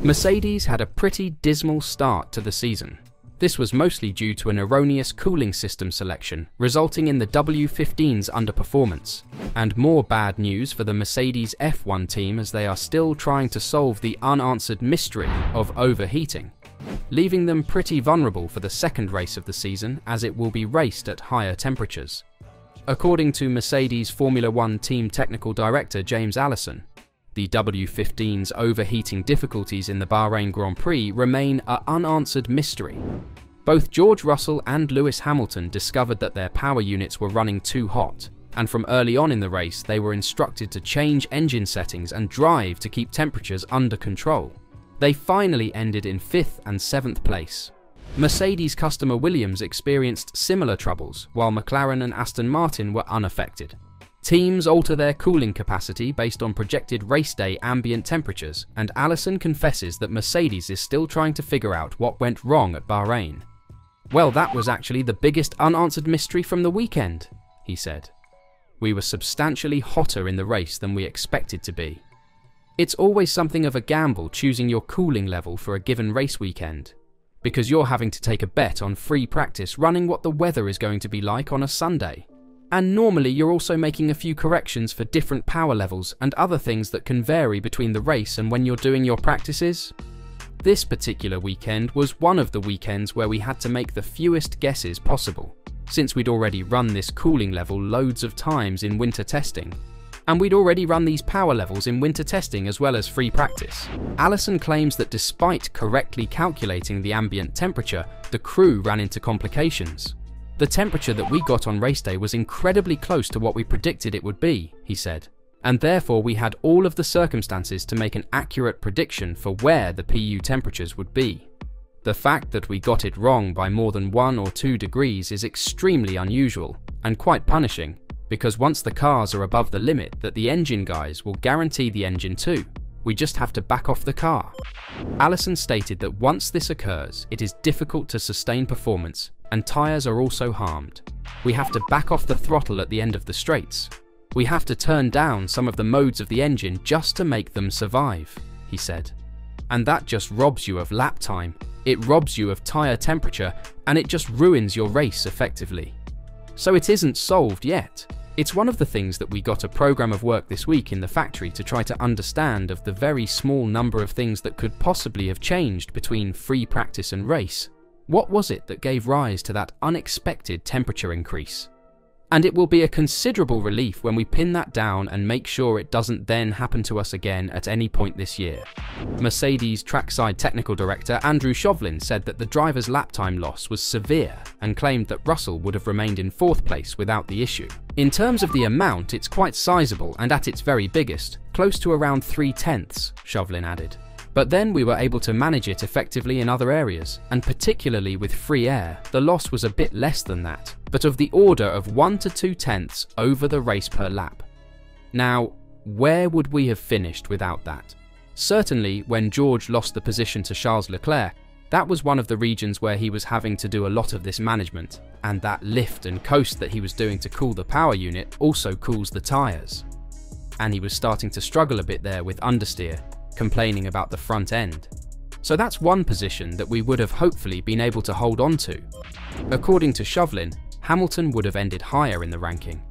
Mercedes had a pretty dismal start to the season. This was mostly due to an erroneous cooling system selection, resulting in the W15's underperformance. And more bad news for the Mercedes F1 team, as they are still trying to solve the unanswered mystery of overheating, leaving them pretty vulnerable for the second race of the season, as it will be raced at higher temperatures. According to Mercedes Formula One team technical director James Allison, the W15's overheating difficulties in the Bahrain Grand Prix remain an unanswered mystery. Both George Russell and Lewis Hamilton discovered that their power units were running too hot, and from early on in the race they were instructed to change engine settings and drive to keep temperatures under control. They finally ended in 5th and 7th place. Mercedes customer Williams experienced similar troubles, while McLaren and Aston Martin were unaffected. Teams alter their cooling capacity based on projected race day ambient temperatures, and Allison confesses that Mercedes is still trying to figure out what went wrong at Bahrain. "Well, that was actually the biggest unanswered mystery from the weekend," he said. "We were substantially hotter in the race than we expected to be. It's always something of a gamble choosing your cooling level for a given race weekend, because you're having to take a bet on free practice running what the weather is going to be like on a Sunday. And normally you're also making a few corrections for different power levels and other things that can vary between the race and when you're doing your practices. This particular weekend was one of the weekends where we had to make the fewest guesses possible, since we'd already run this cooling level loads of times in winter testing. And we'd already run these power levels in winter testing as well as free practice." Allison claims that despite correctly calculating the ambient temperature, the crew ran into complications. "The temperature that we got on race day was incredibly close to what we predicted it would be," he said, "and therefore we had all of the circumstances to make an accurate prediction for where the PU temperatures would be. The fact that we got it wrong by more than 1 or 2 degrees is extremely unusual and quite punishing, because once the cars are above the limit that the engine guys will guarantee the engine to, we just have to back off the car." Allison stated that once this occurs, it is difficult to sustain performance, and tyres are also harmed. "We have to back off the throttle at the end of the straights. We have to turn down some of the modes of the engine just to make them survive," he said. "And that just robs you of lap time, it robs you of tyre temperature, and it just ruins your race effectively. So it isn't solved yet. It's one of the things that we got a program of work this week in the factory to try to understand of the very small number of things that could possibly have changed between free practice and race. What was it that gave rise to that unexpected temperature increase? And it will be a considerable relief when we pin that down and make sure it doesn't then happen to us again at any point this year." Mercedes trackside technical director Andrew Chauvelin said that the driver's lap time loss was severe and claimed that Russell would have remained in 4th place without the issue. "In terms of the amount, it's quite sizable and at its very biggest, close to around 3/10, Chauvelin added. "But then we were able to manage it effectively in other areas, and particularly with free air, the loss was a bit less than that, but of the order of 1 to 2/10 over the race per lap. Now, where would we have finished without that? Certainly, when George lost the position to Charles Leclerc, that was one of the regions where he was having to do a lot of this management, and that lift and coast that he was doing to cool the power unit also cools the tyres. And he was starting to struggle a bit there with understeer, complaining about the front end. So that's one position that we would have hopefully been able to hold on to." According to Chauvelin, Hamilton would have ended higher in the ranking.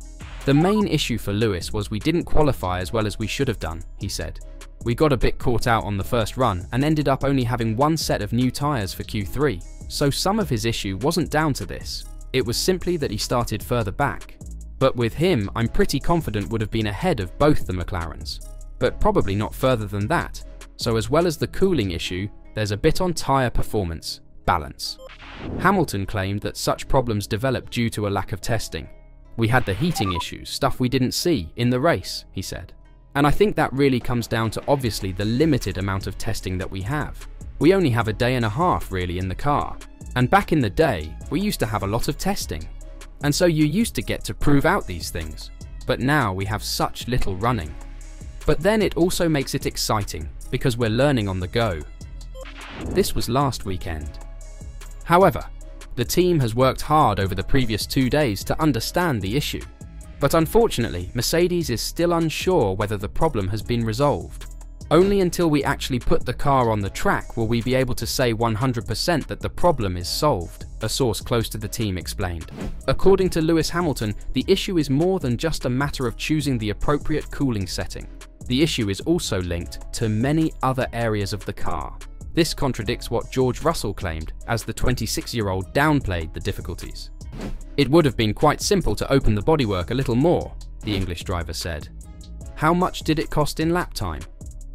"The main issue for Lewis was we didn't qualify as well as we should have done," he said. "We got a bit caught out on the first run and ended up only having one set of new tyres for Q3, so some of his issue wasn't down to this. It was simply that he started further back. But with him, I'm pretty confident would have been ahead of both the McLarens, but probably not further than that. So as well as the cooling issue, there's a bit on tyre performance, balance." Hamilton claimed that such problems developed due to a lack of testing. "We had the heating issues, stuff we didn't see, in the race," he said. "And I think that really comes down to obviously the limited amount of testing that we have. We only have a day and a half really in the car. And back in the day, we used to have a lot of testing. And so you used to get to prove out these things. But now we have such little running. But then it also makes it exciting, because we're learning on the go." This was last weekend. However, the team has worked hard over the previous 2 days to understand the issue. But unfortunately, Mercedes is still unsure whether the problem has been resolved. Only until we actually put the car on the track will we be able to say 100% that the problem is solved, a source close to the team explained. According to Lewis Hamilton, the issue is more than just a matter of choosing the appropriate cooling setting. The issue is also linked to many other areas of the car. This contradicts what George Russell claimed, as the 26-year-old downplayed the difficulties. "It would have been quite simple to open the bodywork a little more," the English driver said. How much did it cost in lap time?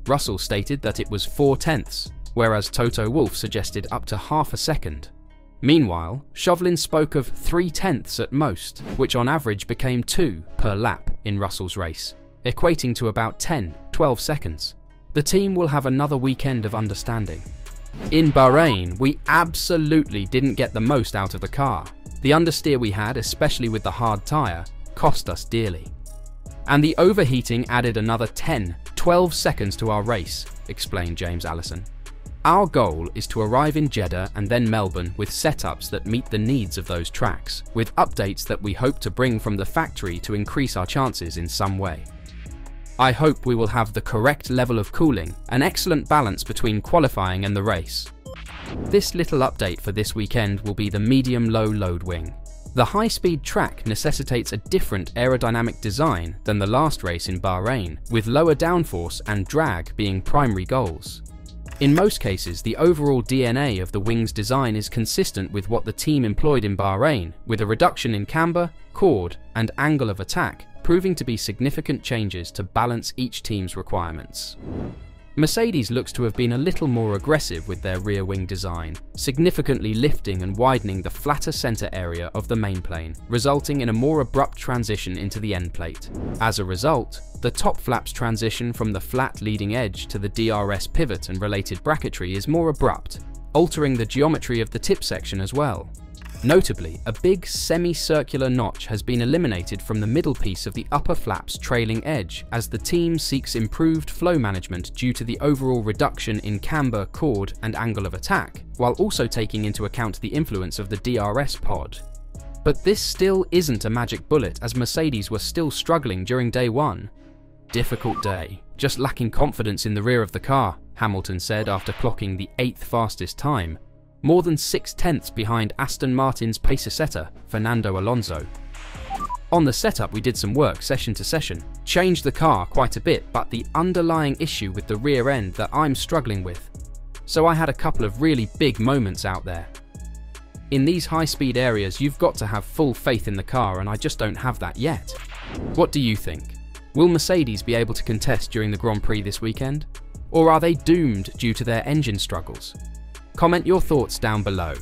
Russell stated that it was 4/10, whereas Toto Wolff suggested up to half a second. Meanwhile, Chauvelin spoke of 3/10 at most, which on average became 2 per lap in Russell's race, equating to about 10-12 seconds. The team will have another weekend of understanding. In Bahrain, we absolutely didn't get the most out of the car. The understeer we had, especially with the hard tyre, cost us dearly. And the overheating added another 10-12 seconds to our race, explained James Allison. Our goal is to arrive in Jeddah and then Melbourne with setups that meet the needs of those tracks, with updates that we hope to bring from the factory to increase our chances in some way. I hope we will have the correct level of cooling, an excellent balance between qualifying and the race. This little update for this weekend will be the medium-low load wing. The high-speed track necessitates a different aerodynamic design than the last race in Bahrain, with lower downforce and drag being primary goals. In most cases, the overall DNA of the wing's design is consistent with what the team employed in Bahrain, with a reduction in camber, chord, and angle of attack, proving to be significant changes to balance each team's requirements. Mercedes looks to have been a little more aggressive with their rear wing design, significantly lifting and widening the flatter center area of the main plane, resulting in a more abrupt transition into the end plate. As a result, the top flap's transition from the flat leading edge to the DRS pivot and related bracketry is more abrupt, altering the geometry of the tip section as well. Notably, a big semicircular notch has been eliminated from the middle piece of the upper flap's trailing edge as the team seeks improved flow management due to the overall reduction in camber, chord, and angle of attack, while also taking into account the influence of the DRS pod. But this still isn't a magic bullet, as Mercedes were still struggling during day one. "Difficult day, just lacking confidence in the rear of the car," Hamilton said after clocking the 8th fastest time, more than 6/10 behind Aston Martin's pacer setter, Fernando Alonso. "On the setup we did some work session to session, changed the car quite a bit, but the underlying issue with the rear end that I'm struggling with. So I had a couple of really big moments out there. In these high-speed areas you've got to have full faith in the car, and I just don't have that yet." What do you think? Will Mercedes be able to contest during the Grand Prix this weekend? Or are they doomed due to their engine struggles? Comment your thoughts down below.